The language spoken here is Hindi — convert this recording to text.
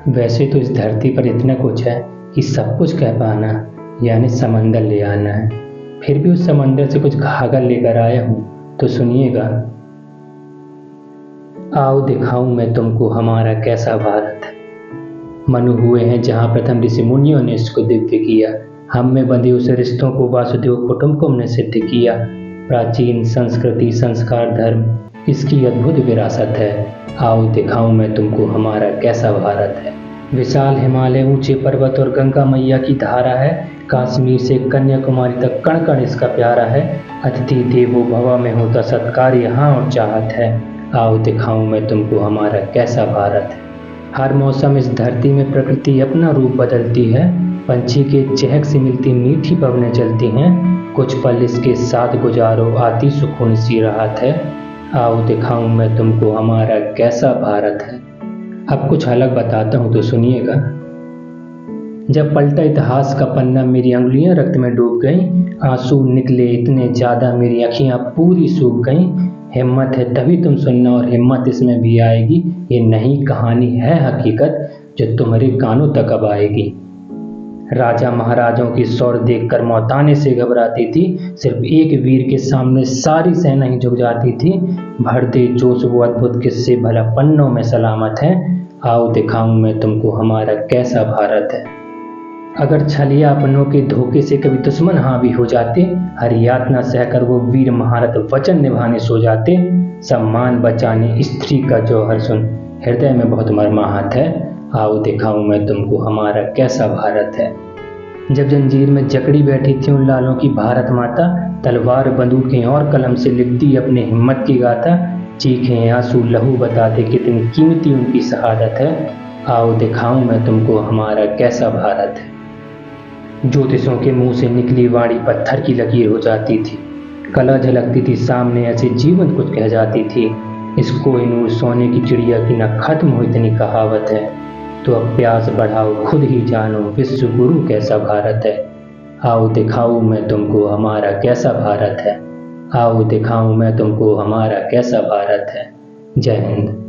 वैसे तो इस धरती पर इतना कुछ है कि सब कुछ कह पाना यानी समंदर ले आना है। फिर भी उस समंदर से कुछ घाघर लेकर आया हूँ, तो सुनिएगा। आओ दिखाऊं मैं तुमको हमारा कैसा भारत है। मनु हुए हैं जहाँ प्रथम ऋषि मुनियों ने इसको दिव्य किया। हम में बंधे उस रिश्तों को वासुदेव कुटुंबकम ने सिद्ध किया। प्राचीन संस्कृति, संस्कार, धर्म इसकी अद्भुत विरासत है। आओ दिखाऊं मैं तुमको हमारा कैसा भारत है। विशाल हिमालय, ऊंचे पर्वत और गंगा मैया की धारा है। कश्मीर से कन्याकुमारी तक कण कण इसका प्यारा है। अतिथि देवो भव में होता सत्कार यहाँ और चाहत है। आओ दिखाऊं मैं तुमको हमारा कैसा भारत है। हर मौसम इस धरती में प्रकृति अपना रूप बदलती है। पंछी के चहक से मिलती मीठी पवनें चलती हैं। कुछ पल इसके साथ गुजारो, आती सुकून सी राहत है। आओ दिखाऊं मैं तुमको हमारा कैसा भारत है। अब कुछ अलग बताता हूँ तो सुनिएगा। जब पलटा इतिहास का पन्ना, मेरी अंगुलियां रक्त में डूब गईं। आंसू निकले इतने ज्यादा, मेरी अखियां पूरी सूख गईं। हिम्मत है तभी तुम सुनना और हिम्मत इसमें भी आएगी। ये नई कहानी है हकीकत जो तुम्हारे कानों तक अब आएगी। राजा महाराजों की सौर देखकर मौताने से घबराती थी। सिर्फ एक वीर के सामने सारी सेना ही झुक जाती थी। भर दे जोश वो अद्भुत किस्से, भला पन्नों में सलामत है। आओ दिखाऊं मैं तुमको हमारा कैसा भारत है। अगर छलिया अपनों के धोखे से कभी दुश्मन हावी हो जाते, हर यातना सहकर वो वीर महारत वचन निभाने सो जाते। सम्मान बचाने स्त्री का जौहर सुन, हृदय में बहुत मर्माहत है। आओ दिखाऊं मैं तुमको हमारा कैसा भारत है। जब जंजीर में जकड़ी बैठी थी उन लालों की भारत माता, तलवार बंदूकें और कलम से लिख दी अपने हिम्मत की गाथा। चीखें आंसू लहू बताते कितनी कीमती उनकी शहादत है। आओ दिखाऊं मैं तुमको हमारा कैसा भारत है। ज्योतिषों के मुंह से निकली वाणी पत्थर की लकीर हो जाती थी। कला झलकती थी सामने, ऐसे जीवन कुछ कह जाती थी। इस कोहिनूर सोने की चिड़िया की न खत्म हो इतनी कहावत है। तो अब प्यास बढ़ाओ, खुद ही जानो विश्व गुरु कैसा भारत है। आओ दिखाऊं मैं तुमको हमारा कैसा भारत है। आओ दिखाऊं मैं तुमको हमारा कैसा भारत है। जय हिंद।